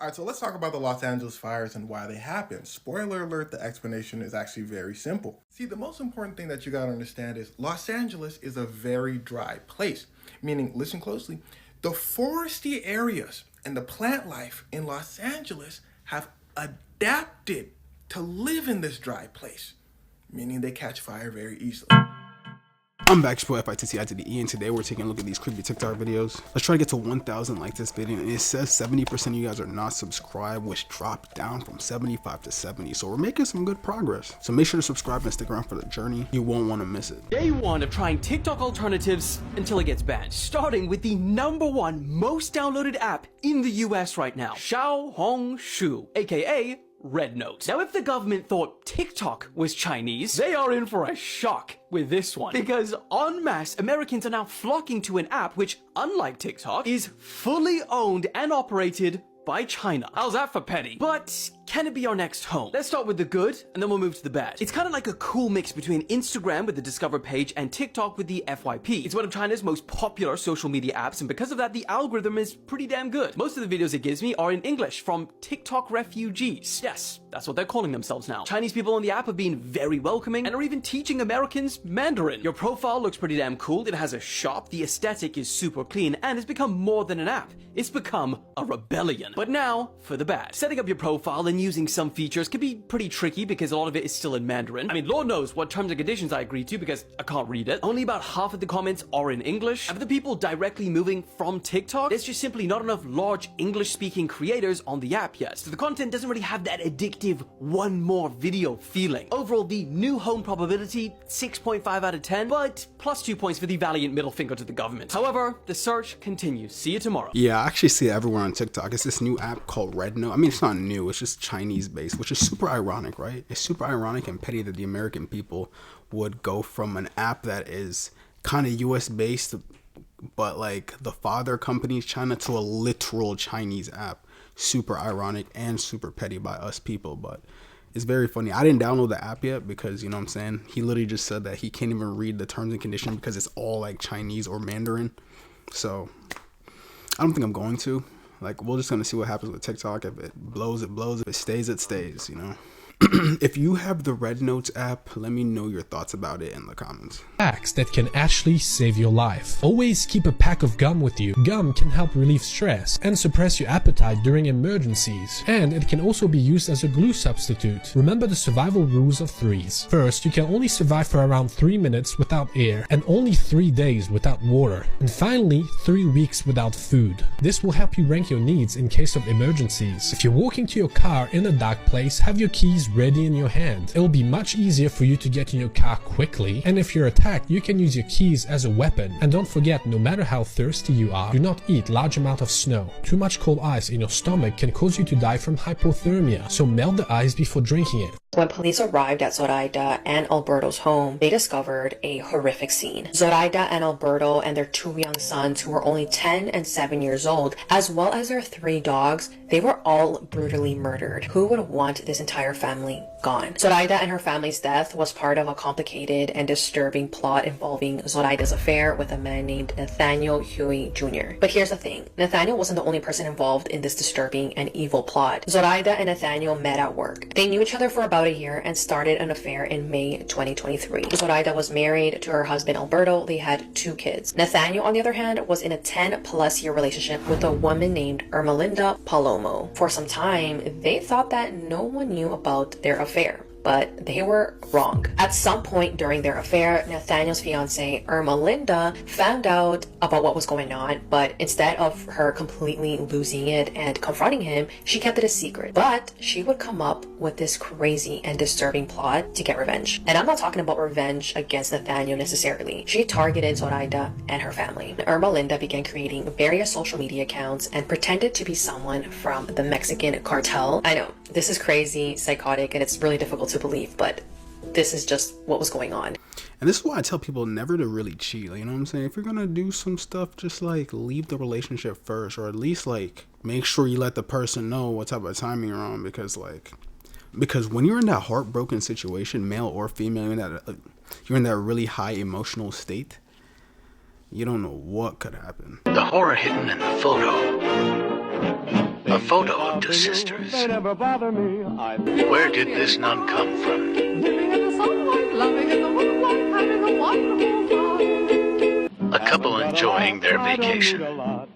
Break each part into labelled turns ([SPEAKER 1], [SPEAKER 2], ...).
[SPEAKER 1] All right, so let's talk about the Los Angeles fires and why they happened. Spoiler alert, the explanation is actually very simple. See, the most important thing that you gotta understand is Los Angeles is a very dry place, meaning, listen closely, the foresty areas and the plant life in Los Angeles have adapted to live in this dry place, meaning they catch fire very easily.
[SPEAKER 2] I'm back, your boy FITCI to the E, and today we're taking a look at these creepy TikTok videos. Let's try to get to 1,000 likes this video, and it says 70% of you guys are not subscribed, which dropped down from 75 to 70, so we're making some good progress. So make sure to subscribe and stick around for the journey. You won't want to miss it.
[SPEAKER 3] Day one of trying TikTok alternatives until it gets banned, starting with the #1 most downloaded app in the US right now, Xiaohongshu, aka Red Note. Now, if the government thought TikTok was Chinese, they are in for a shock with this one. Because en masse, Americans are now flocking to an app which, unlike TikTok, is fully owned and operated by China. How's that for petty? But can it be our next home? Let's start with the good, and then we'll move to the bad. It's kind of like a cool mix between Instagram with the Discover page and TikTok with the FYP. It's one of China's most popular social media apps, and because of that, the algorithm is pretty damn good. Most of the videos it gives me are in English from TikTok refugees. Yes, that's what they're calling themselves now. Chinese people on the app have been very welcoming and are even teaching Americans Mandarin. Your profile looks pretty damn cool. It has a shop, the aesthetic is super clean, and it's become more than an app. It's become a rebellion. But now, for the bad. Setting up your profile and using some features can be pretty tricky because a lot of it is still in Mandarin. I mean, Lord knows what terms and conditions I agreed to because I can't read it. Only about half of the comments are in English. And for the people directly moving from TikTok, there's just simply not enough large English-speaking creators on the app yet. So the content doesn't really have that addictive one more video feeling. Overall, the new home probability, 6.5 out of 10, but plus 2 points for the valiant middle finger to the government. However, the search continues. See you tomorrow.
[SPEAKER 2] Yeah, I actually see it everywhere on TikTok. It's this new app called Red Note. I mean, it's not new, it's just Chinese based, which is super ironic, right? It's super ironic and petty that the American people would go from an app that is kind of US based, but like the father company is China, to a literal Chinese app. Super ironic and super petty by us people, but it's very funny. I didn't download the app yet because, you know what I'm saying, he literally just said that he can't even read the terms and conditions because it's all like Chinese or Mandarin. So I don't think I'm going to. Like, we're just gonna see what happens with TikTok. If it blows, it blows. If it stays, it stays, you know. If you have the Red Notes app, let me know your thoughts about it in the comments.
[SPEAKER 4] Hacks that can actually save your life. Always keep a pack of gum with you. Gum can help relieve stress and suppress your appetite during emergencies. And it can also be used as a glue substitute. Remember the survival rules of threes. First, you can only survive for around 3 minutes without air, and only 3 days without water. And finally, 3 weeks without food. This will help you rank your needs in case of emergencies. If you're walking to your car in a dark place, have your keys ready in your hand. It will be much easier for you to get in your car quickly, and if you're attacked, you can use your keys as a weapon. And don't forget, no matter how thirsty you are, do not eat large amount of snow. Too much cold ice in your stomach can cause you to die from hypothermia, so melt the ice before drinking it.
[SPEAKER 5] When police arrived at Zoraida and Alberto's home, they discovered a horrific scene. Zoraida and Alberto and their 2 young sons, who were only 10 and 7 years old, as well as their 3 dogs, they were all brutally murdered. Who would want this entire family gone? Zoraida and her family's death was part of a complicated and disturbing plot involving Zoraida's affair with a man named Nathaniel Huey Jr. But here's the thing, Nathaniel wasn't the only person involved in this disturbing and evil plot. Zoraida and Nathaniel met at work. They knew each other for about a year and started an affair in May 2023. Zoraida was married to her husband Alberto. They had 2 kids. Nathaniel, on the other hand, was in a 10+ year relationship with a woman named Ermelinda Palomo. For some time, they thought that no one knew about their affair, but they were wrong. At some point during their affair, Nathaniel's fiancée, Ermelinda, found out about what was going on, but instead of her completely losing it and confronting him, she kept it a secret. But she would come up with this crazy and disturbing plot to get revenge. And I'm not talking about revenge against Nathaniel necessarily. She targeted Zoraida and her family. Ermelinda began creating various social media accounts and pretended to be someone from the Mexican cartel. I know, this is crazy, psychotic, and it's really difficult to believe, but this is just what was going on.
[SPEAKER 2] And this is why I tell people never to really cheat. You know what I'm saying? If you're gonna do some stuff, just like leave the relationship first, or at least like make sure you let the person know what type of timing you're on, because when you're in that heartbroken situation, male or female, you're in that really high emotional state, you don't know what could happen.
[SPEAKER 6] The horror hidden in the photo. A photo of two sisters. Where did this nun come from? A couple enjoying their vacation. The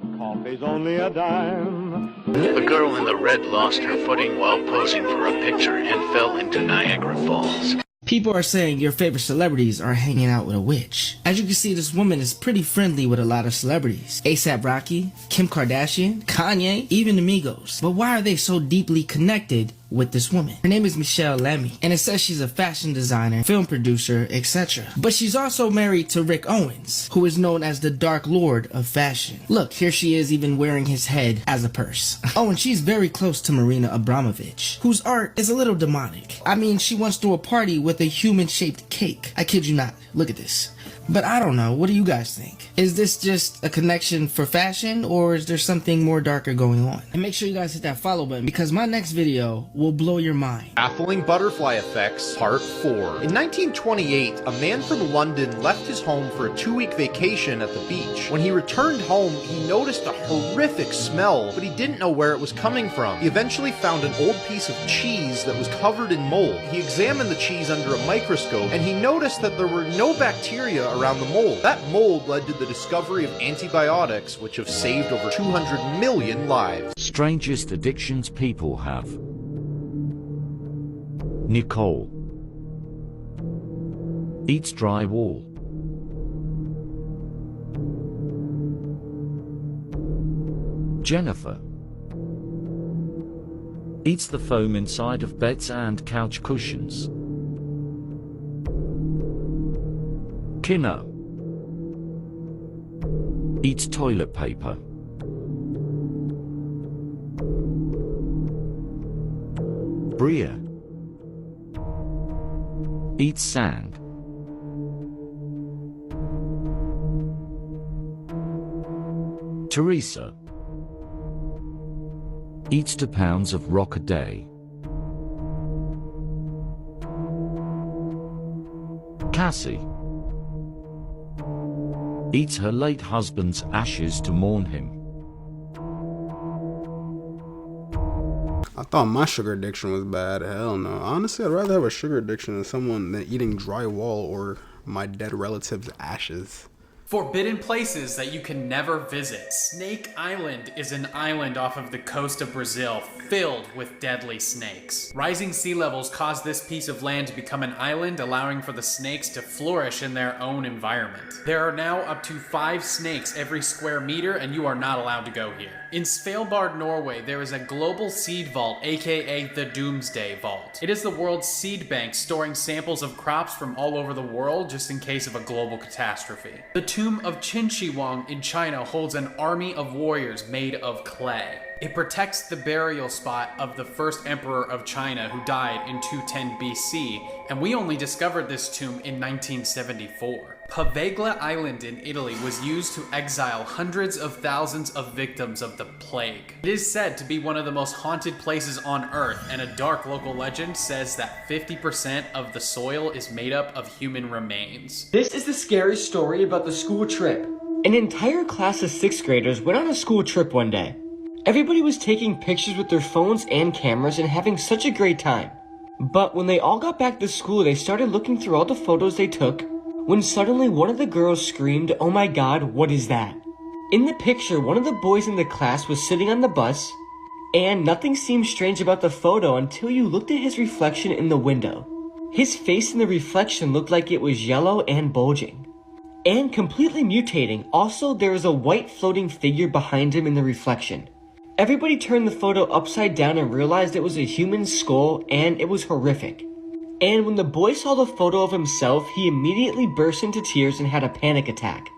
[SPEAKER 6] girl in the red lost her footing while posing for a picture and fell into Niagara Falls.
[SPEAKER 7] People are saying your favorite celebrities are hanging out with a witch. As you can see, this woman is pretty friendly with a lot of celebrities. A$AP Rocky, Kim Kardashian, Kanye, even the Migos. But why are they so deeply connected with this woman? Her name is Michelle Lemmy, and it says she's a fashion designer, film producer, etc. But she's also married to Rick Owens, who is known as the Dark Lord of fashion. Look, here she is even wearing his head as a purse. Oh, and she's very close to Marina Abramovich, whose art is a little demonic. I mean, she once threw a party with a human-shaped cake. I kid you not. Look at this. But I don't know, what do you guys think? Is this just a connection for fashion, or is there something more darker going on? And make sure you guys hit that follow button, because my next video will blow your mind.
[SPEAKER 8] Baffling Butterfly Effects Part 4. In 1928, a man from London left his home for a 2-week vacation at the beach. When he returned home, he noticed a horrific smell, but he didn't know where it was coming from. He eventually found an old piece of cheese that was covered in mold. He examined the cheese under a microscope, and he noticed that there were no bacteria around the mold. That mold led to the discovery of antibiotics, which have saved over 200 million lives.
[SPEAKER 9] Strangest addictions people have. Nicole eats drywall. Jennifer eats the foam inside of beds and couch cushions. Kino eats toilet paper. Bria eats sand. Teresa eats 2 pounds of rock a day. Cassie eats her late husband's ashes to mourn him.
[SPEAKER 2] I thought my sugar addiction was bad. Hell no. Honestly, I'd rather have a sugar addiction than someone than eating drywall or my dead relative's ashes.
[SPEAKER 10] Forbidden places that you can never visit. Snake Island is an island off of the coast of Brazil filled with deadly snakes. Rising sea levels caused this piece of land to become an island, allowing for the snakes to flourish in their own environment. There are now up to 5 snakes every square meter, and you are not allowed to go here. In Svalbard, Norway, there is a global seed vault, aka the Doomsday Vault. It is the world's seed bank, storing samples of crops from all over the world just in case of a global catastrophe. The tomb of Qin Shi Huang in China holds an army of warriors made of clay. It protects the burial spot of the first emperor of China who died in 210 BC, and we only discovered this tomb in 1974. Paveglia Island in Italy was used to exile hundreds of thousands of victims of the plague. It is said to be one of the most haunted places on Earth, and a dark local legend says that 50% of the soil is made up of human remains.
[SPEAKER 3] This is the scary story about the school trip. An entire class of 6th graders went on a school trip one day. Everybody was taking pictures with their phones and cameras and having such a great time. But when they all got back to school, they started looking through all the photos they took, when suddenly one of the girls screamed, "Oh my god, what is that?" In the picture, one of the boys in the class was sitting on the bus, and nothing seemed strange about the photo until you looked at his reflection in the window. His face in the reflection looked like it was yellow and bulging, and completely mutating. Also, there was a white floating figure behind him in the reflection. Everybody turned the photo upside down and realized it was a human skull, and it was horrific. And when the boy saw the photo of himself, he immediately burst into tears and had a panic attack.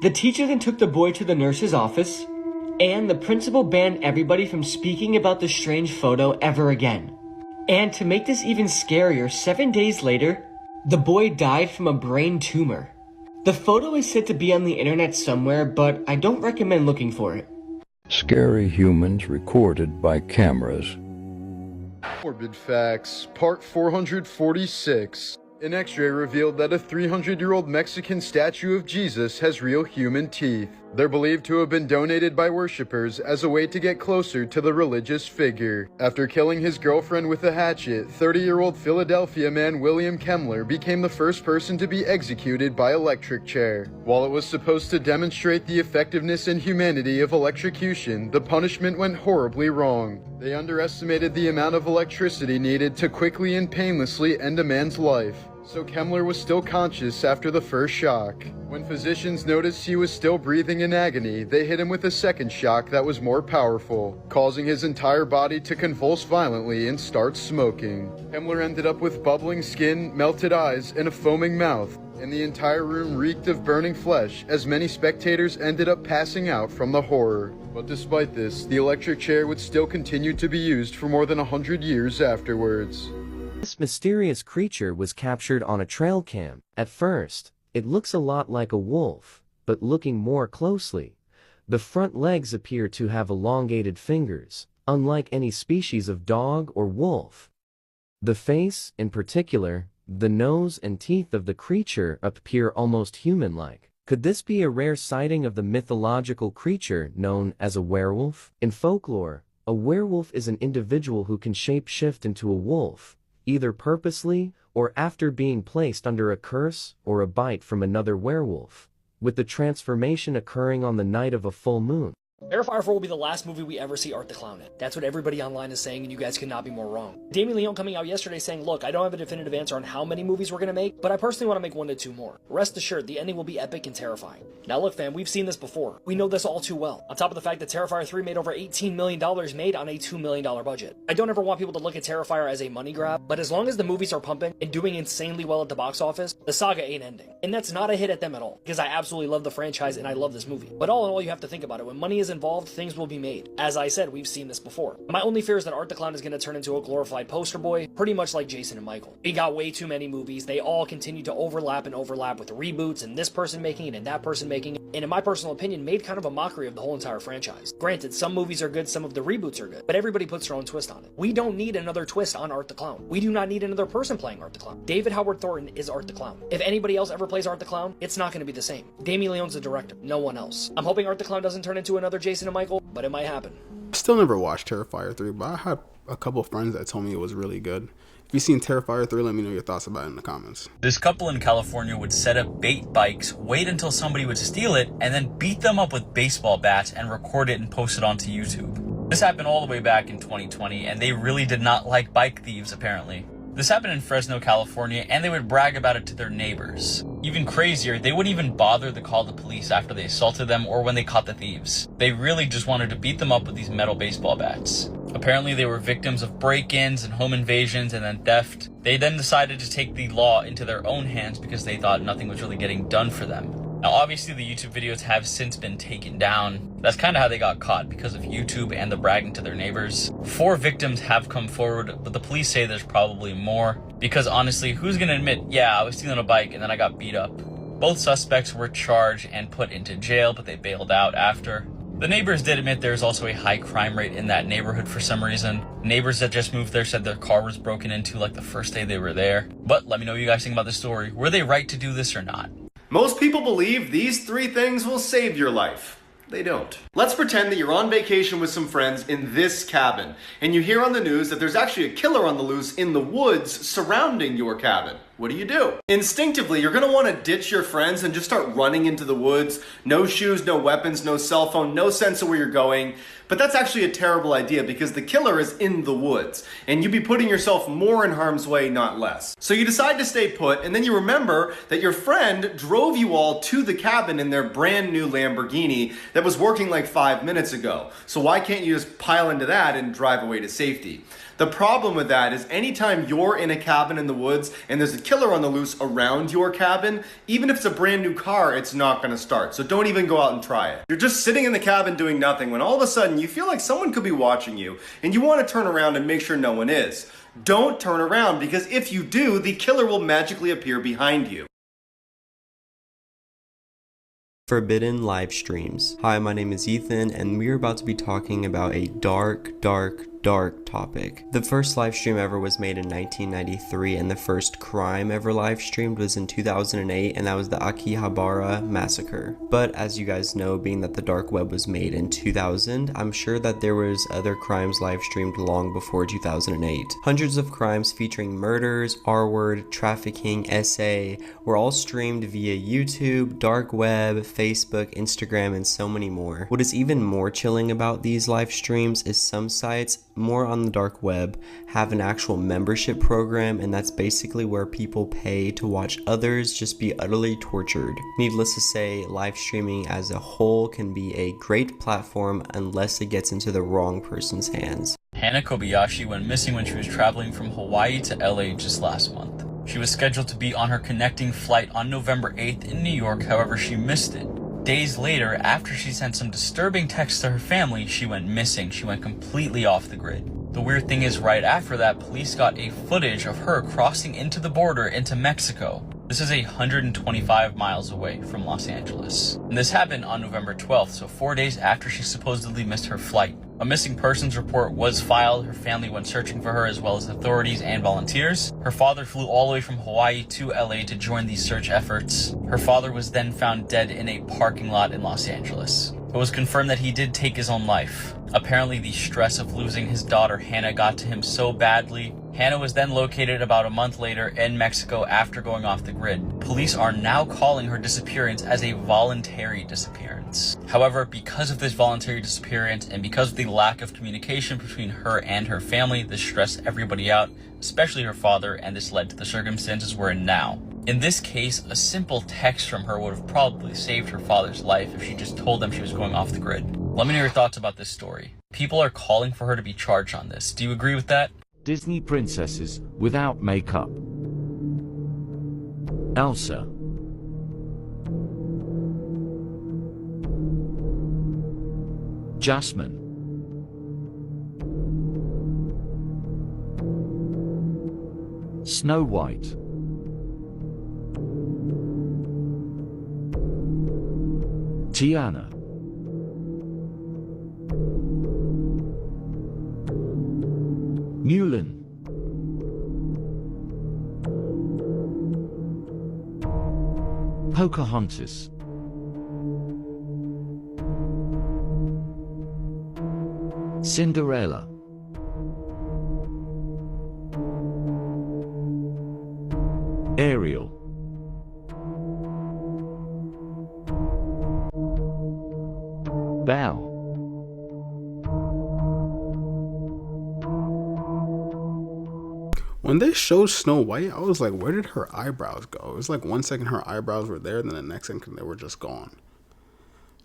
[SPEAKER 3] The teacher then took the boy to the nurse's office, and the principal banned everybody from speaking about the strange photo ever again. And to make this even scarier, 7 days later, the boy died from a brain tumor. The photo is said to be on the internet somewhere, but I don't recommend looking for it.
[SPEAKER 11] Scary humans recorded by cameras.
[SPEAKER 12] Morbid Facts, Part 446. An X-ray revealed that a 300-year-old Mexican statue of Jesus has real human teeth. They're believed to have been donated by worshippers as a way to get closer to the religious figure. After killing his girlfriend with a hatchet, 30-year-old Philadelphia man William Kemmler became the first person to be executed by electric chair. While it was supposed to demonstrate the effectiveness and humanity of electrocution, the punishment went horribly wrong. They underestimated the amount of electricity needed to quickly and painlessly end a man's life. So Kemmler was still conscious after the first shock. When physicians noticed he was still breathing in agony, they hit him with a second shock that was more powerful, causing his entire body to convulse violently and start smoking. Kemmler ended up with bubbling skin, melted eyes, and a foaming mouth, and the entire room reeked of burning flesh as many spectators ended up passing out from the horror. But despite this, the electric chair would still continue to be used for more than 100 years afterwards.
[SPEAKER 13] This mysterious creature was captured on a trail cam. At first, it looks a lot like a wolf, but looking more closely, the front legs appear to have elongated fingers, unlike any species of dog or wolf. The face, in particular, the nose and teeth of the creature appear almost human-like. Could this be a rare sighting of the mythological creature known as a werewolf? In folklore, a werewolf is an individual who can shape-shift into a wolf, either purposely or after being placed under a curse or a bite from another werewolf, with the transformation occurring on the night of a full moon.
[SPEAKER 14] Terrifier 4 will be the last movie we ever see Art the Clown in. That's what everybody online is saying, and you guys could not be more wrong. Damien Leone coming out yesterday saying, look, I don't have a definitive answer on how many movies we're gonna make, but I personally want to make 1 to 2 more. Rest assured, the ending will be epic and terrifying. Now look fam, we've seen this before. We know this all too well. On top of the fact that Terrifier 3 made over $18 million made on a $2 million budget. I don't ever want people to look at Terrifier as a money grab, but as long as the movies are pumping and doing insanely well at the box office, the saga ain't ending. And that's not a hit at them at all, because I absolutely love the franchise and I love this movie. But all in all, you have to think about it. When money is involved, things will be made. As I said, we've seen this before. My only fear is that Art the Clown is going to turn into a glorified poster boy, pretty much like Jason and Michael. We got way too many movies. They all continue to overlap with reboots and this person making it and that person making it, and in my personal opinion, made kind of a mockery of the whole entire franchise. Granted, some movies are good, some of the reboots are good, but everybody puts their own twist on it. We don't need another twist on Art the Clown. We do not need another person playing Art the Clown. David Howard Thornton is Art the Clown. If anybody else ever plays Art the Clown, it's not going to be the same. Damien Leone's the director, no one else. I'm hoping Art the Clown doesn't turn into another Jason and Michael, but it might happen.
[SPEAKER 2] Still never watched Terrifier 3, but I had a couple of friends that told me it was really good. If you've seen Terrifier 3, let me know your thoughts about it in the comments.
[SPEAKER 15] This couple in California would set up bait bikes, wait until somebody would steal it, and then beat them up with baseball bats and record it and post it onto YouTube. This happened all the way back in 2020, and they really did not like bike thieves, apparently. This happened in Fresno, California, and they would brag about it to their neighbors. Even crazier, they wouldn't even bother to call the police after they assaulted them or when they caught the thieves. They really just wanted to beat them up with these metal baseball bats. Apparently they were victims of break-ins and home invasions and then theft. They then decided to take the law into their own hands because they thought nothing was really getting done for them. Now obviously the YouTube videos have since been taken down. That's kind of how they got caught, because of YouTube and the bragging to their neighbors. 4 victims have come forward, but the police say there's probably more. Because honestly, who's gonna admit, yeah, I was stealing a bike and then I got beat up? Both suspects were charged and put into jail, but they bailed out after. The neighbors did admit there's also a high crime rate in that neighborhood for some reason. Neighbors that just moved there said their car was broken into like the first day they were there. But let me know what you guys think about this story. Were they right to do this or not?
[SPEAKER 16] Most people believe these 3 things will save your life. They don't. Let's pretend that you're on vacation with some friends in this cabin, and you hear on the news that there's actually a killer on the loose in the woods surrounding your cabin. What do? Instinctively, you're gonna wanna ditch your friends and just start running into the woods. No shoes, no weapons, no cell phone, no sense of where you're going. But that's actually a terrible idea because the killer is in the woods, and you'd be putting yourself more in harm's way, not less. So you decide to stay put, and then you remember that your friend drove you all to the cabin in their brand new Lamborghini that was working like 5 minutes ago. So why can't you just pile into that and drive away to safety? The problem with that is anytime you're in a cabin in the woods and there's a killer on the loose around your cabin, even if it's a brand new car, it's not gonna start. So don't even go out and try it. You're just sitting in the cabin doing nothing when all of a sudden you feel like someone could be watching you and you wanna turn around and make sure no one is. Don't turn around, because if you do, the killer will magically appear behind you.
[SPEAKER 17] Forbidden live streams. Hi, my name is Ethan, and we're about to be talking about a dark dark topic. The first live stream ever was made in 1993, and the first crime ever live streamed was in 2008, and that was the Akihabara massacre. But as you guys know, being that the dark web was made in 2000, I'm sure that there was other crimes live streamed long before 2008. Hundreds of crimes featuring murders, R-word, trafficking, SA were all streamed via YouTube, dark web, Facebook, Instagram, and so many more. What is even more chilling about these live streams is some sites, more on the dark web, have an actual membership program, and that's basically where people pay to watch others just be utterly tortured. Needless to say, live streaming as a whole can be a great platform unless it gets into the wrong person's hands.
[SPEAKER 15] Hana Kobayashi went missing when she was traveling from Hawaii to LA just last month. She was scheduled to be on her connecting flight on November 8th in New York, however she missed it. Days later, after she sent some disturbing texts to her family, she went missing. She went completely off the grid. The weird thing is, right after that, police got a footage of her crossing into the border into Mexico. This is 125 miles away from Los Angeles. And this happened on November 12th, so 4 days after she supposedly missed her flight. A missing persons report was filed. Her family went searching for her, as well as authorities and volunteers. Her father flew all the way from Hawaii to LA to join these search efforts. Her father was then found dead in a parking lot in Los Angeles. It was confirmed that he did take his own life. Apparently, the stress of losing his daughter Hannah got to him so badly. Hannah was then located about a month later in Mexico after going off the grid. Police are now calling her disappearance as a voluntary disappearance. However, because of this voluntary disappearance and because of the lack of communication between her and her family, this stressed everybody out, especially her father, and this led to the circumstances we're in now. In this case, a simple text from her would have probably saved her father's life if she just told them she was going off the grid. Let me know your thoughts about this story. People are calling for her to be charged on this. Do you agree with that?
[SPEAKER 9] Disney princesses without makeup. Elsa. Jasmine. Snow White. Tiana. Mulan. Pocahontas. Cinderella. Ariel. Belle.
[SPEAKER 2] When they showed Snow White, I was like, where did her eyebrows go? It was like 1 second her eyebrows were there, then the next second they were just gone.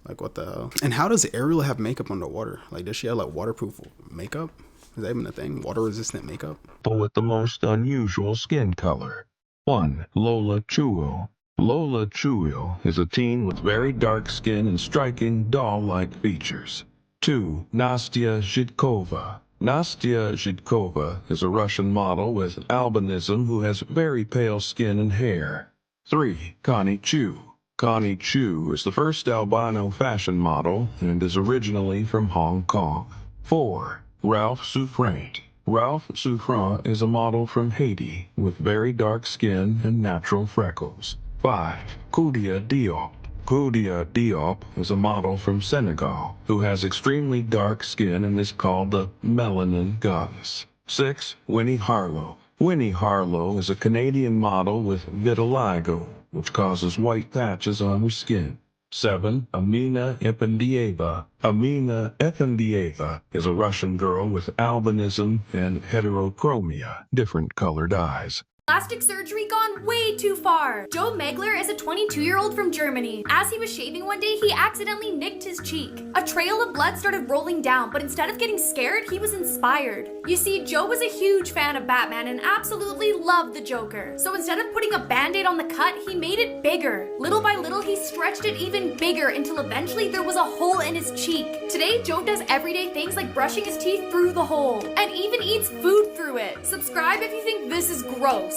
[SPEAKER 2] Like, what the hell? And how does Ariel have makeup underwater? Like, does she have like waterproof makeup? Is that even a thing? Water resistant makeup?
[SPEAKER 18] But with the most unusual skin color. 1. Lola Chuo. Lola Chuo is a teen with very dark skin and striking doll-like features. 2. Nastya Zhidkova. Nastya Zhidkova is a Russian model with albinism who has very pale skin and hair. 3. Connie Chu. Connie Chu is the first albino fashion model and is originally from Hong Kong. 4. Ralph Souffrant. Ralph Souffrant is a model from Haiti with very dark skin and natural freckles. 5. Koudia Diop. Koudia Diop is a model from Senegal who has extremely dark skin and is called the Melanin Goddess. 6. Winnie Harlow. Winnie Harlow is a Canadian model with vitiligo, which causes white patches on her skin. 7. Amina Ependieva. Amina Ependieva is a Russian girl with albinism and heterochromia, different colored eyes.
[SPEAKER 19] Plastic surgery gone way too far. Joe Megler is a 22-year-old from Germany. As he was shaving one day, he accidentally nicked his cheek. A trail of blood started rolling down, but instead of getting scared, he was inspired. You see, Joe was a huge fan of Batman and absolutely loved the Joker. So instead of putting a band-aid on the cut, he made it bigger. Little by little, he stretched it even bigger until eventually there was a hole in his cheek. Today, Joe does everyday things like brushing his teeth through the hole and even eats food through it. Subscribe if you think this is gross.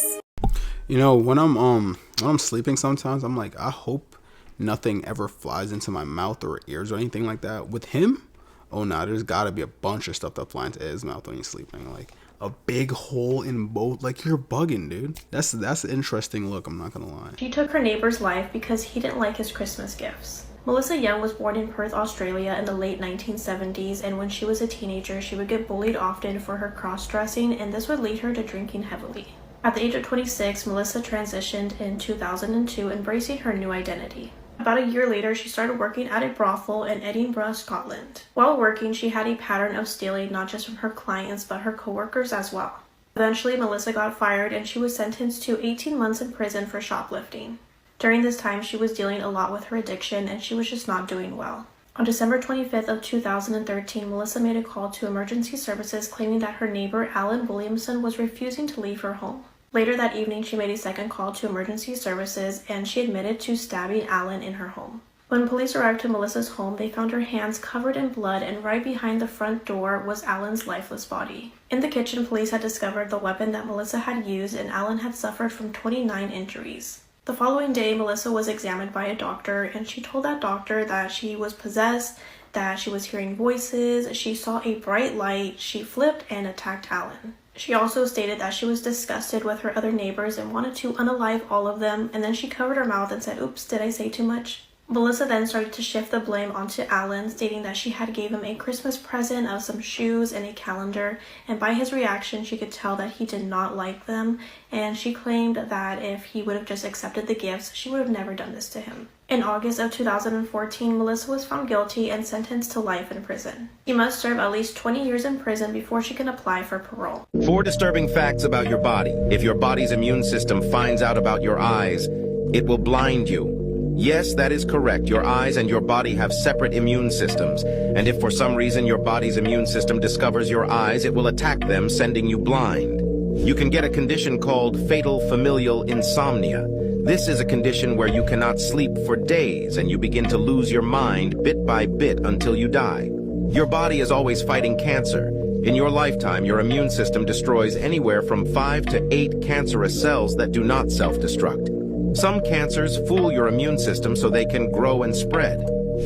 [SPEAKER 2] You know, when I'm sleeping sometimes, I'm like, I hope nothing ever flies into my mouth or ears or anything like that. With him, oh nah, there's gotta be a bunch of stuff that fly into Ed's mouth when he's sleeping. Like a big hole in both. Like, you're bugging, dude. That's an interesting look, I'm not gonna lie.
[SPEAKER 20] She took her neighbor's life because he didn't like his Christmas gifts. Melissa Young was born in Perth, Australia in the late 1970s, and when she was a teenager, she would get bullied often for her cross-dressing, and this would lead her to drinking heavily. At the age of 26, Melissa transitioned in 2002, embracing her new identity. About a year later, she started working at a brothel in Edinburgh, Scotland. While working, she had a pattern of stealing not just from her clients, but her coworkers as well. Eventually, Melissa got fired and she was sentenced to 18 months in prison for shoplifting. During this time, she was dealing a lot with her addiction and she was just not doing well. On December 25th of 2013, Melissa made a call to emergency services claiming that her neighbor, Alan Williamson, was refusing to leave her home. Later that evening, she made a second call to emergency services and she admitted to stabbing Alan in her home. When police arrived to Melissa's home, they found her hands covered in blood and right behind the front door was Alan's lifeless body. In the kitchen, police had discovered the weapon that Melissa had used and Alan had suffered from 29 injuries. The following day, Melissa was examined by a doctor and she told that doctor that she was possessed, that she was hearing voices, she saw a bright light, she flipped and attacked Alan. She also stated that she was disgusted with her other neighbors and wanted to unalive all of them, and then she covered her mouth and said, "Oops, did I say too much?" Melissa then started to shift the blame onto Alan, stating that she had gave him a Christmas present of some shoes and a calendar, and by his reaction she could tell that he did not like them, and she claimed that if he would have just accepted the gifts, she would have never done this to him. In August of 2014, Melissa was found guilty and sentenced to life in prison. She must serve at least 20 years in prison before she can apply for parole.
[SPEAKER 21] 4 disturbing facts about your body. If your body's immune system finds out about your eyes, it will blind you. Yes, that is correct. Your eyes and your body have separate immune systems. And if for some reason your body's immune system discovers your eyes, it will attack them, sending you blind. You can get a condition called fatal familial insomnia. This is a condition where you cannot sleep for days and you begin to lose your mind bit by bit until you die. Your body is always fighting cancer. In your lifetime, your immune system destroys anywhere from 5 to 8 cancerous cells that do not self-destruct. Some cancers fool your immune system so they can grow and spread.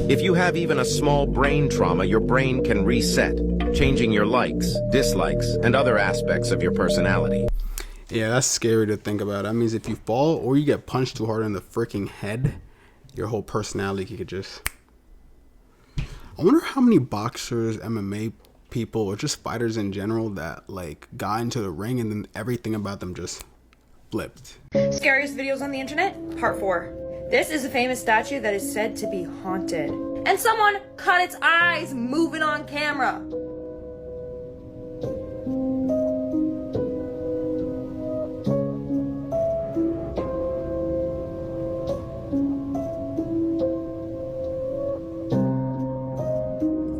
[SPEAKER 21] If you have even a small brain trauma, your brain can reset, changing your likes, dislikes, and other aspects of your personality.
[SPEAKER 2] Yeah, that's scary to think about. That means if you fall or you get punched too hard in the freaking head, your whole personality could just... I wonder how many boxers, MMA people, or just fighters in general that like got into the ring and then everything about them just flipped.
[SPEAKER 22] Scariest videos on the internet, part 4. This is a famous statue that is said to be haunted. And someone caught its eyes moving on camera.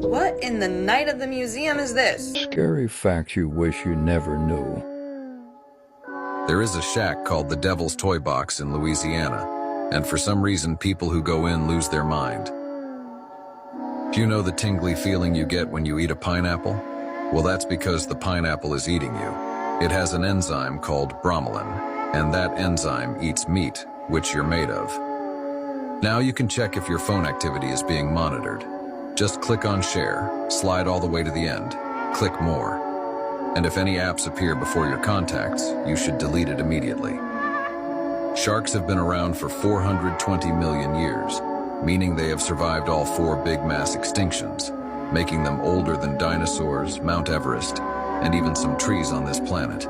[SPEAKER 22] What in the night of the museum is this?
[SPEAKER 11] Scary facts you wish you never knew.
[SPEAKER 23] There is a shack called the Devil's Toy Box in Louisiana, and for some reason people who go in lose their mind. Do you know the tingly feeling you get when you eat a pineapple? Well, that's because the pineapple is eating you. It has an enzyme called bromelain, and that enzyme eats meat, which you're made of. Now you can check if your phone activity is being monitored. Just click on share, slide all the way to the end, click more. And if any apps appear before your contacts, you should delete it immediately. Sharks have been around for 420 million years, meaning they have survived all 4 big mass extinctions, making them older than dinosaurs, Mount Everest, and even some trees on this planet.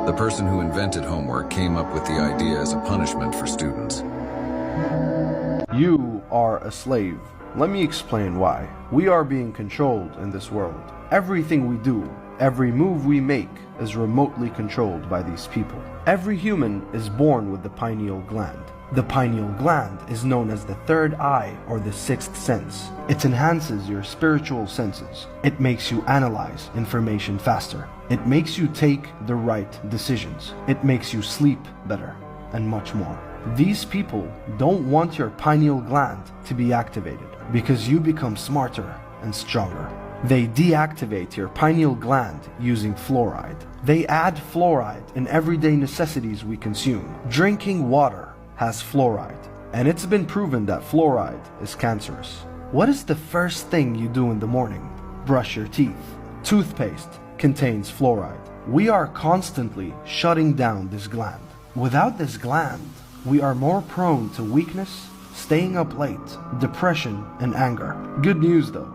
[SPEAKER 23] The person who invented homework came up with the idea as a punishment for students.
[SPEAKER 24] You are a slave. Let me explain why. We are being controlled in this world. Everything we do, every move we make is remotely controlled by these people. Every human is born with the pineal gland. The pineal gland is known as the third eye or the sixth sense. It enhances your spiritual senses. It makes you analyze information faster. It makes you take the right decisions. It makes you sleep better, and much more. These people don't want your pineal gland to be activated because you become smarter and stronger. They deactivate your pineal gland using fluoride. They add fluoride in everyday necessities we consume. Drinking water has fluoride, and it's been proven that fluoride is cancerous. What is the first thing you do in the morning? Brush your teeth. Toothpaste contains fluoride. We are constantly shutting down this gland. Without this gland, we are more prone to weakness, staying up late, depression, and anger. Good news though,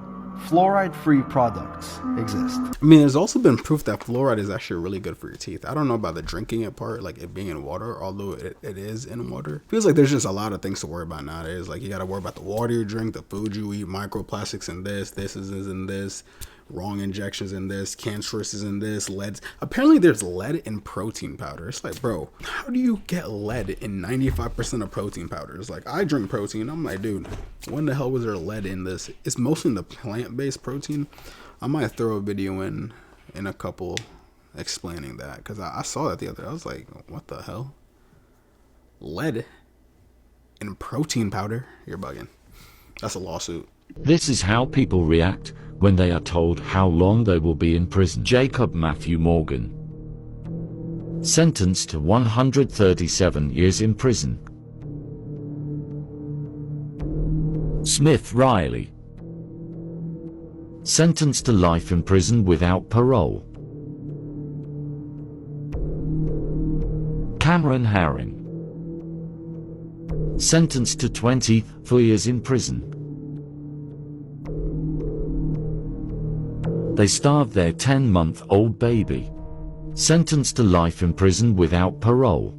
[SPEAKER 24] fluoride-free products exist.
[SPEAKER 2] I mean, there's also been proof that fluoride is actually really good for your teeth. I don't know about the drinking it part, like it being in water, although it is in water. Feels like there's just a lot of things to worry about nowadays. Like you gotta worry about the water you drink, the food you eat, microplastics in this is in this, wrong injections in this, cancerous is in this, lead. Apparently there's lead in protein powder. It's like, bro, how do you get lead in 95% of protein powders? Like, I drink protein. I'm like, dude, when the hell was there lead in this? It's mostly in the plant-based protein. I might throw a video in a couple explaining that, because I saw that the other day. I was like, what the hell? Lead in protein powder? You're bugging. That's a lawsuit.
[SPEAKER 9] This is how people react when they are told how long they will be in prison. Jacob Matthew Morgan, sentenced to 137 years in prison. Smith Riley, sentenced to life in prison without parole. Cameron Herring, sentenced to 24 years in prison. They starved their 10-month-old baby. Sentenced to life in prison without parole.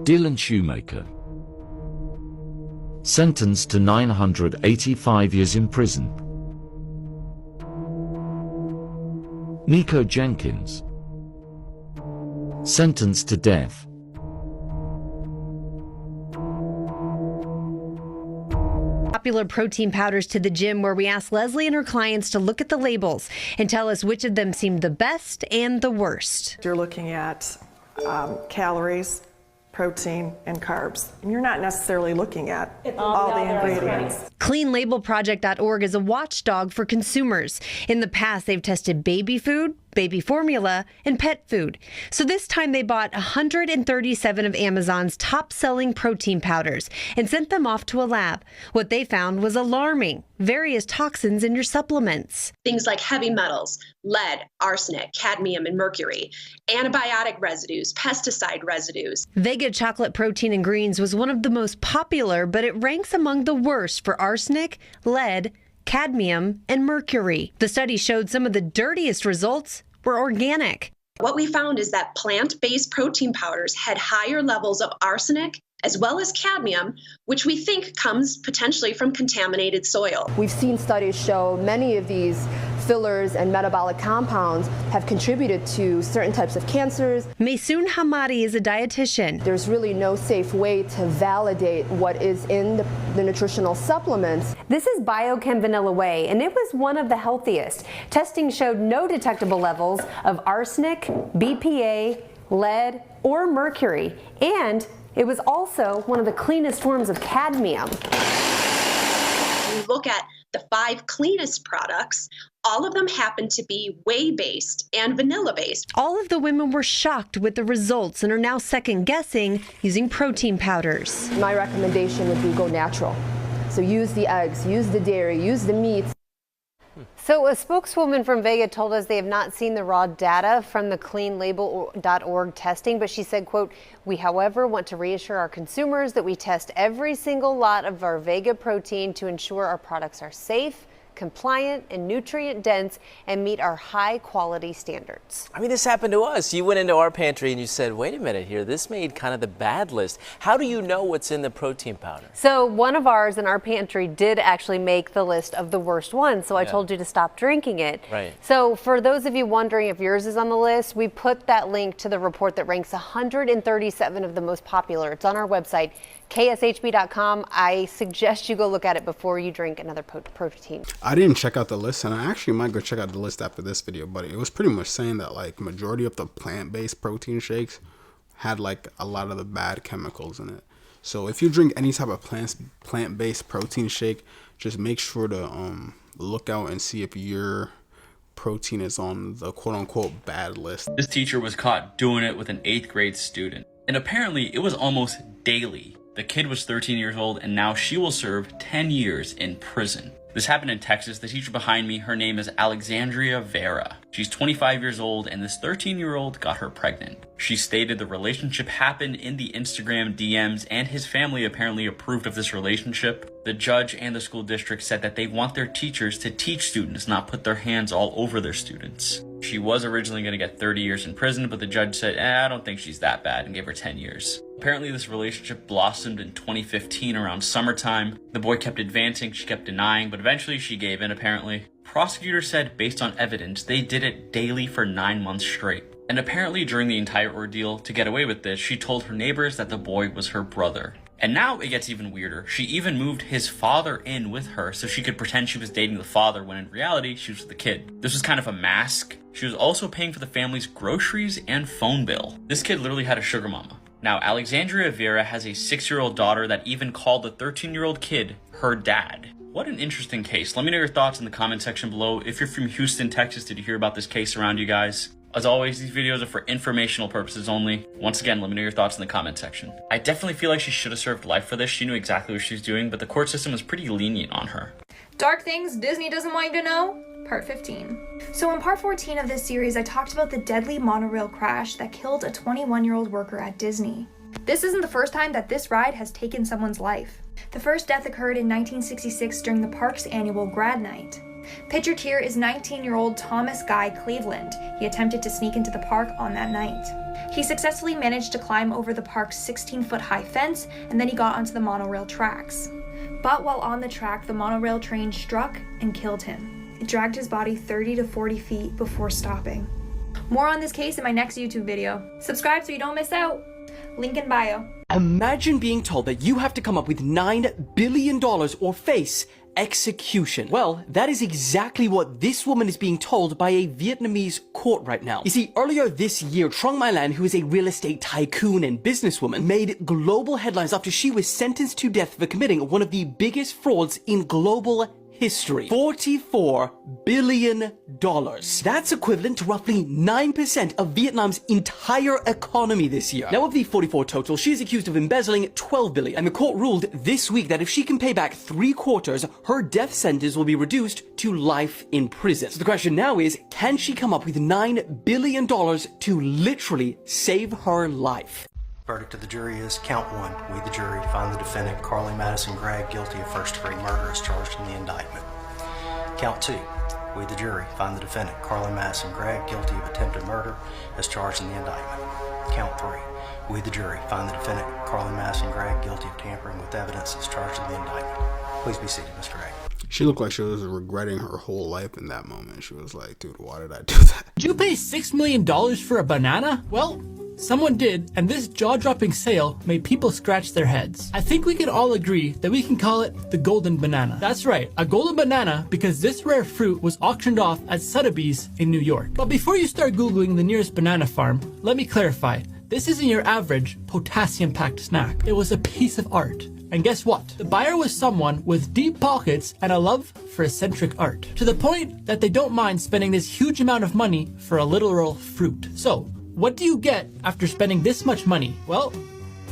[SPEAKER 9] Dylan Shoemaker, sentenced to 985 years in prison. Nico Jenkins, sentenced to death.
[SPEAKER 1] Popular protein powders to the gym, where we asked Leslie and her clients to look at the labels and tell us which of them seemed the best and the worst.
[SPEAKER 4] You're looking at calories, protein, and carbs. And you're not necessarily looking at all the ingredients.
[SPEAKER 1] CleanLabelProject.org is a watchdog for consumers. In the past, they've tested baby food, baby formula, and pet food. So this time they bought 137 of Amazon's top-selling protein powders and sent them off to a lab. What they found was alarming: various toxins in your supplements.
[SPEAKER 5] Things like heavy metals, lead, arsenic, cadmium, and mercury, antibiotic residues, pesticide residues.
[SPEAKER 1] Vega chocolate protein and greens was one of the most popular, but it ranks among the worst for arsenic, lead, cadmium, and mercury. The study showed some of the dirtiest results were organic.
[SPEAKER 5] What we found is that plant-based protein powders had higher levels of arsenic as well as cadmium, which we think comes potentially from contaminated soil.
[SPEAKER 6] We've seen studies show many of these fillers and metabolic compounds have contributed to certain types of cancers.
[SPEAKER 1] Maysoon Hamadi is a dietitian.
[SPEAKER 6] There's really no safe way to validate what is in the nutritional supplements.
[SPEAKER 1] This is Biochem Vanilla Whey, and it was one of the healthiest. Testing showed no detectable levels of arsenic, BPA, lead, or mercury, and it was also one of the cleanest forms of cadmium.
[SPEAKER 5] When you look at the 5 cleanest products, all of them happen to be whey-based and vanilla-based.
[SPEAKER 1] All of the women were shocked with the results and are now second-guessing using protein powders.
[SPEAKER 6] My recommendation would be go natural. So use the eggs, use the dairy, use the meats.
[SPEAKER 1] So a spokeswoman from Vega told us they have not seen the raw data from the cleanlabel.org testing, but she said, quote, "We, however, want to reassure our consumers that we test every single lot of our Vega protein to ensure our products are safe, compliant, and nutrient dense and meet our high quality standards."
[SPEAKER 25] I mean, this happened to us. You went into our pantry and you said, wait a minute here, this made kind of the bad list. How do you know what's in the protein powder?
[SPEAKER 1] So one of ours in our pantry did actually make the list of the worst ones, so I told you to stop drinking it.
[SPEAKER 25] Right.
[SPEAKER 1] So for those of you wondering if yours is on the list, we put that link to the report that ranks 137 of the most popular. It's on our website, kshb.com. I suggest you go look at it before you drink another protein.
[SPEAKER 2] I didn't check out the list, and I actually might go check out the list after this video, but it was pretty much saying that like majority of the plant-based protein shakes had like a lot of the bad chemicals in it. So if you drink any type of plant-based protein shake, just make sure to look out and see if your protein is on the quote-unquote bad list.
[SPEAKER 15] This teacher was caught doing it with an 8th grade student, and apparently it was almost daily. The kid was 13 years old, and now she will serve 10 years in prison. This happened in Texas. The teacher behind me, her name is Alexandria Vera. She's 25 years old, and this 13-year-old got her pregnant. She stated the relationship happened in the Instagram DMs, and his family apparently approved of this relationship. The judge and the school district said that they want their teachers to teach students, not put their hands all over their students. She was originally going to get 30 years in prison, but the judge said, I don't think she's that bad, and gave her 10 years. Apparently this relationship blossomed in 2015 around summertime. The boy kept advancing, she kept denying, but eventually she gave in apparently. Prosecutors said based on evidence, they did it daily for 9 months straight. And apparently during the entire ordeal, to get away with this, she told her neighbors that the boy was her brother. And now it gets even weirder. She even moved his father in with her so she could pretend she was dating the father when in reality she was with the kid. This was kind of a mask. She was also paying for the family's groceries and phone bill. This kid literally had a sugar mama. Now, Alexandria Vera has a 6-year-old daughter that even called the 13-year-old kid her dad. What an interesting case. Let me know your thoughts in the comment section below. If you're from Houston, Texas, did you hear about this case around you guys? As always, these videos are for informational purposes only. Once again, let me know your thoughts in the comment section. I definitely feel like she should have served life for this. She knew exactly what she was doing, but the court system was pretty lenient on her.
[SPEAKER 19] Dark things Disney doesn't want you to know, part 15. So in part 14 of this series, I talked about the deadly monorail crash that killed a 21-year-old worker at Disney. This isn't the first time that this ride has taken someone's life. The first death occurred in 1966 during the park's annual grad night. Pictured here is 19-year-old Thomas Guy Cleveland. He attempted to sneak into the park on that night. He successfully managed to climb over the park's 16-foot high fence, and then he got onto the monorail tracks. But while on the track, the monorail train struck and killed him. It dragged his body 30 to 40 feet before stopping. More on this case in my next YouTube video. Subscribe so you don't miss out. Link in bio.
[SPEAKER 3] Imagine being told that you have to come up with $9 billion or face execution. Well, that is exactly what this woman is being told by a Vietnamese court right now. You see, earlier this year, Trong My Lan, who is a real estate tycoon and businesswoman, made global headlines after she was sentenced to death for committing one of the biggest frauds in global history. $44 billion. That's equivalent to roughly 9% of Vietnam's entire economy this year. Now, of the 44 total, she is accused of embezzling $12 billion, and the court ruled this week that if she can pay back 3/4, her death sentence will be reduced to life in prison. So the question now is, can she come up with $9 billion to literally save her life?
[SPEAKER 7] Verdict of the jury is count 1. We, the jury, find the defendant, Carly Madison Gregg, guilty of first-degree murder as charged in the indictment. Count 2. We, the jury, find the defendant, Carly Madison Gregg, guilty of attempted murder as charged in the indictment. Count 3. We, the jury, find the defendant, Carly Madison Gregg, guilty of tampering with evidence as charged in the indictment. Please be seated, Mr. Gregg.
[SPEAKER 2] She looked like she was regretting her whole life in that moment. She was like, dude, why did I do that?
[SPEAKER 8] Did you pay $6 million for a banana? Well, someone did, and this jaw-dropping sale made people scratch their heads. I think we can all agree that we can call it the golden banana. That's right, a golden banana, because this rare fruit was auctioned off at Sotheby's in New York. But before you start Googling the nearest banana farm, let me clarify. This isn't your average potassium-packed snack. It was a piece of art. And guess what? The buyer was someone with deep pockets and a love for eccentric art, to the point that they don't mind spending this huge amount of money for a literal fruit. So, what do you get after spending this much money? Well,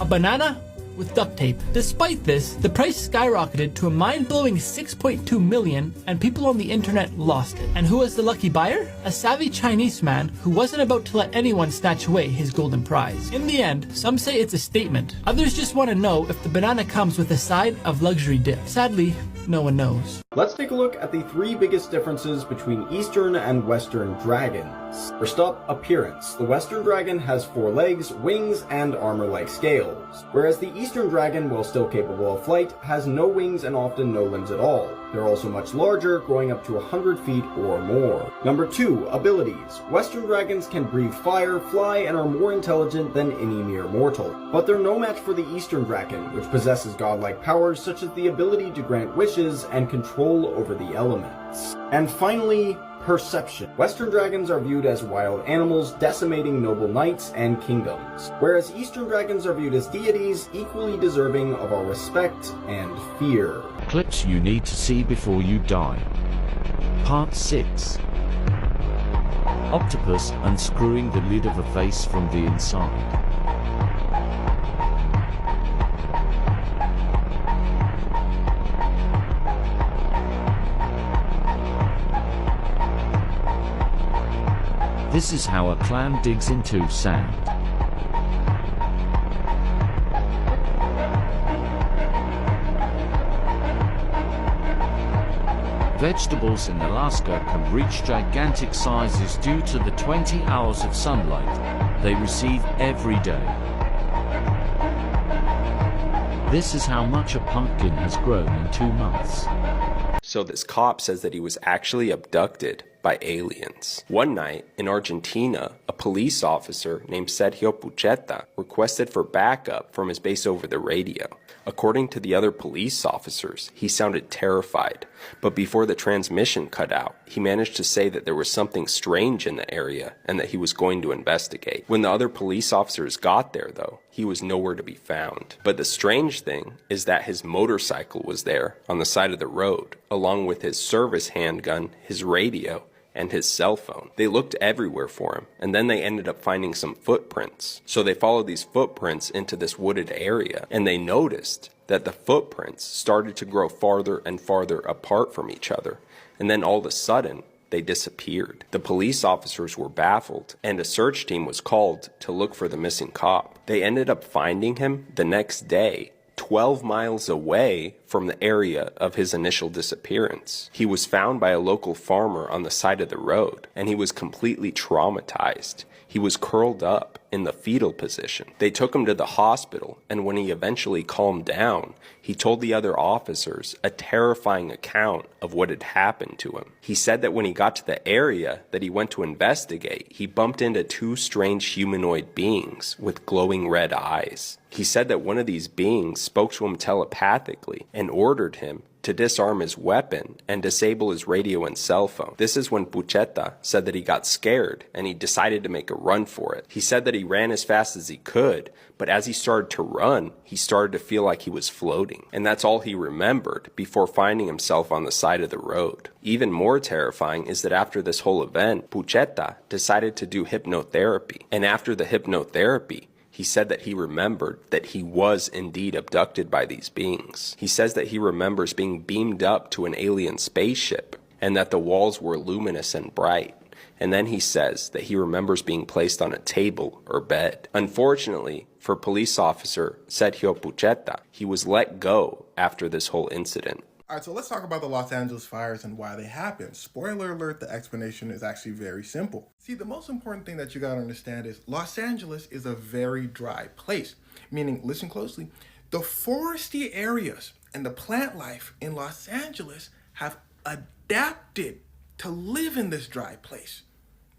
[SPEAKER 8] a banana with duct tape. Despite this, the price skyrocketed to a mind-blowing $6.2 million, and people on the internet lost it. And who was the lucky buyer? A savvy Chinese man who wasn't about to let anyone snatch away his golden prize. In the end, some say it's a statement. Others just want to know if the banana comes with a side of luxury dip. Sadly, no one knows.
[SPEAKER 10] Let's take a look at the 3 biggest differences between Eastern and Western dragons. First up, appearance. The Western dragon has 4 legs, wings, and armor-like scales, whereas the Eastern dragon, while still capable of flight, has no wings and often no limbs at all. They're also much larger, growing up to 100 feet or more. Number 2, abilities. Western dragons can breathe fire, fly, and are more intelligent than any mere mortal. But they're no match for the Eastern dragon, which possesses godlike powers such as the ability to grant wishes and control over the elements. And finally, perception. Western dragons are viewed as wild animals decimating noble knights and kingdoms, whereas Eastern dragons are viewed as deities equally deserving of our respect and fear.
[SPEAKER 9] Clips you need to see before you die. Part 6. Octopus unscrewing the lid of a vase from the inside. This is how a clam digs into sand. Vegetables in Alaska can reach gigantic sizes due to the 20 hours of sunlight they receive every day. This is how much a pumpkin has grown in 2 months.
[SPEAKER 12] So this cop says that he was actually abducted by aliens. One night in Argentina, a police officer named Sergio Pucheta requested for backup from his base over the radio. According to the other police officers, he sounded terrified, but before the transmission cut out, he managed to say that there was something strange in the area and that he was going to investigate. When the other police officers got there, though, he was nowhere to be found. But the strange thing is that his motorcycle was there on the side of the road, along with his service handgun, his radio, and his cell phone. They looked everywhere for him, and then they ended up finding some footprints. So they followed these footprints into this wooded area, and they noticed that the footprints started to grow farther and farther apart from each other. And then all of a sudden, they disappeared. The police officers were baffled, and a search team was called to look for the missing cop. They ended up finding him the next day, 12 miles away from the area of his initial disappearance. He was found by a local farmer on the side of the road, and he was completely traumatized. He was curled up in the fetal position. They took him to the hospital, and when he eventually calmed down, he told the other officers a terrifying account of what had happened to him. He said that when he got to the area that he went to investigate, he bumped into 2 strange humanoid beings with glowing red eyes. He said that one of these beings spoke to him telepathically and ordered him to disarm his weapon and disable his radio and cell phone. This is when Pucheta said that he got scared and he decided to make a run for it. He said that he ran as fast as he could, but as he started to run, he started to feel like he was floating. And that's all he remembered before finding himself on the side of the road. Even more terrifying is that after this whole event, Pucheta decided to do hypnotherapy. And after the hypnotherapy, he said that he remembered that he was indeed abducted by these beings. He says that he remembers being beamed up to an alien spaceship and that the walls were luminous and bright. And then he says that he remembers being placed on a table or bed. Unfortunately, for police officer Sergio Pucheta, he was let go after this whole incident.
[SPEAKER 13] All right, so let's talk about the Los Angeles fires and why they happened. Spoiler alert, the explanation is actually very simple. See, the most important thing that you gotta understand is Los Angeles is a very dry place, meaning, listen closely, the foresty areas and the plant life in Los Angeles have adapted to live in this dry place,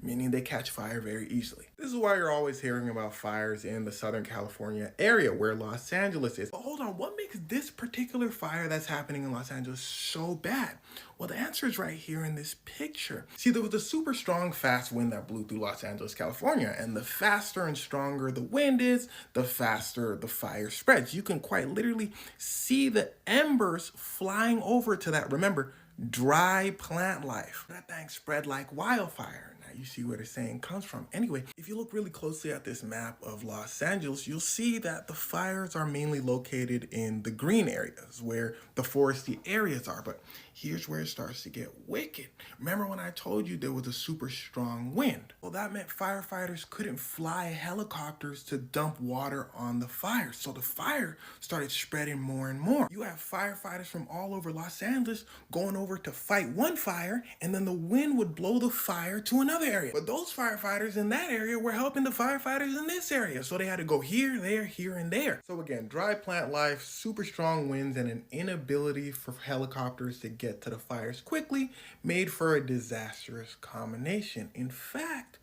[SPEAKER 13] meaning they catch fire very easily. This is why you're always hearing about fires in the Southern California area where Los Angeles is. But hold on, what makes this particular fire that's happening in Los Angeles so bad? Well, the answer is right here in this picture. See, there was a super strong, fast wind that blew through Los Angeles, California, and the faster and stronger the wind is, the faster the fire spreads. You can quite literally see the embers flying over to that, remember, dry plant life. That thing spread like wildfire. You see where the saying comes from. Anyway, if you look really closely at this map of Los Angeles, you'll see that the fires are mainly located in the green areas where the foresty areas are. But here's where it starts to get wicked. Remember when I told you there was a super strong wind? Well, that meant firefighters couldn't fly helicopters to dump water on the fire. So the fire started spreading more and more. You have firefighters from all over Los Angeles going over to fight one fire, and then the wind would blow the fire to another area. But those firefighters in that area were helping the firefighters in this area. So they had to go here, there, here, and there. So again, dry plant life, super strong winds, and an inability for helicopters to get to the fires quickly made for a disastrous combination. In fact,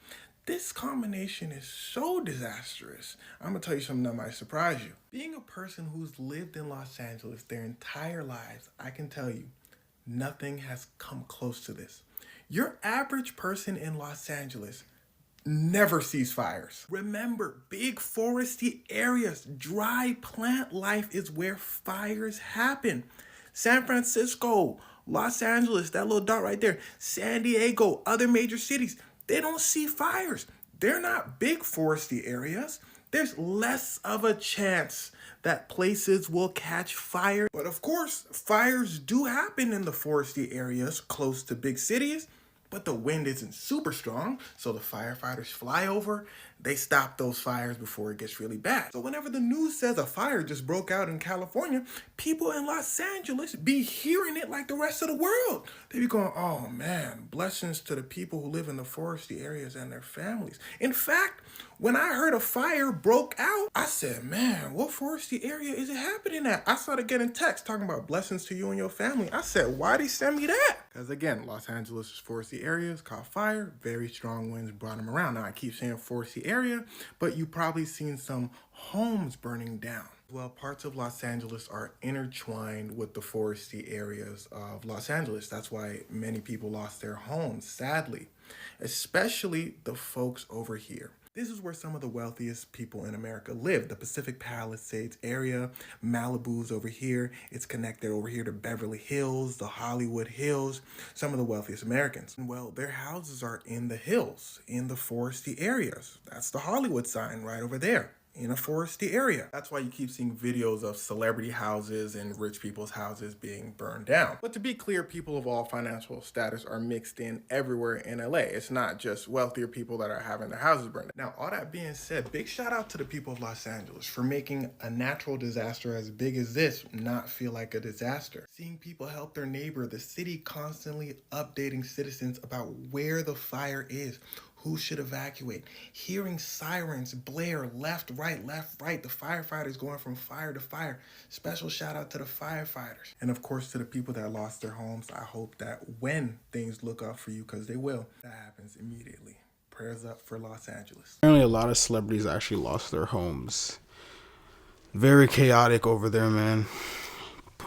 [SPEAKER 13] this combination is so disastrous. I'm gonna tell you something that might surprise you. Being a person who's lived in Los Angeles their entire lives, I can tell you, nothing has come close to this. Your average person in Los Angeles never sees fires. Remember, big foresty areas, dry plant life is where fires happen. San Francisco, Los Angeles, that little dot right there, San Diego, other major cities, they don't see fires. They're not big foresty areas. There's less of a chance that places will catch fire. But of course, fires do happen in the foresty areas close to big cities. but the wind isn't super strong, so the firefighters fly over, they stop those fires before it gets really bad. So whenever the news says a fire just broke out in California, people in Los Angeles be hearing it like the rest of the world. They be going, oh man, blessings to the people who live in the foresty areas and their families. In fact, when I heard a fire broke out, I said, man, what foresty area is it happening at? I started getting texts talking about blessings to you and your family. I said, why'd he send me that? Because again, Los Angeles' foresty areas caught fire, very strong winds brought them around. Now I keep saying foresty area, but you probably seen some homes burning down. Well, parts of Los Angeles are intertwined with the foresty areas of Los Angeles. That's why many people lost their homes, sadly, especially the folks over here. This is where some of the wealthiest people in America live. The Pacific Palisades area, Malibu's over here. It's connected over here to Beverly Hills, the Hollywood Hills, some of the wealthiest Americans. Well, their houses are in the hills, in the foresty areas. That's the Hollywood sign right over there, in a foresty area. That's why you keep seeing videos of celebrity houses and rich people's houses being burned down. But to be clear, people of all financial status are mixed in everywhere in LA. It's not just wealthier people that are having their houses burned down. Now, all that being said, big shout out to the people of Los Angeles for making a natural disaster as big as this not feel like a disaster. Seeing people help their neighbor, the city constantly updating citizens about where the fire is, who should evacuate, hearing sirens blare left, right, the firefighters going from fire to fire. Special shout out to the firefighters. And of course to the people that lost their homes. I hope that when things look up for you, because they will, that happens immediately. Prayers up for Los Angeles.
[SPEAKER 2] Apparently a lot of celebrities actually lost their homes. Very chaotic over there, man.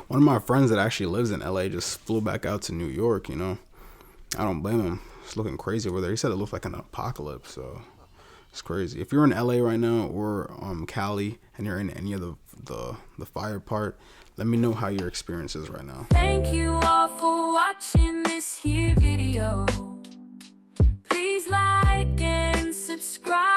[SPEAKER 2] One of my friends that actually lives in LA just flew back out to New York, you know. I don't blame him. It's looking crazy over there. He said it looked like an apocalypse, so it's crazy. If you're in LA right now or Cali and you're in any of the fire part, let me know how your experience is right now.
[SPEAKER 14] Thank you all for watching this here video. Please like and subscribe.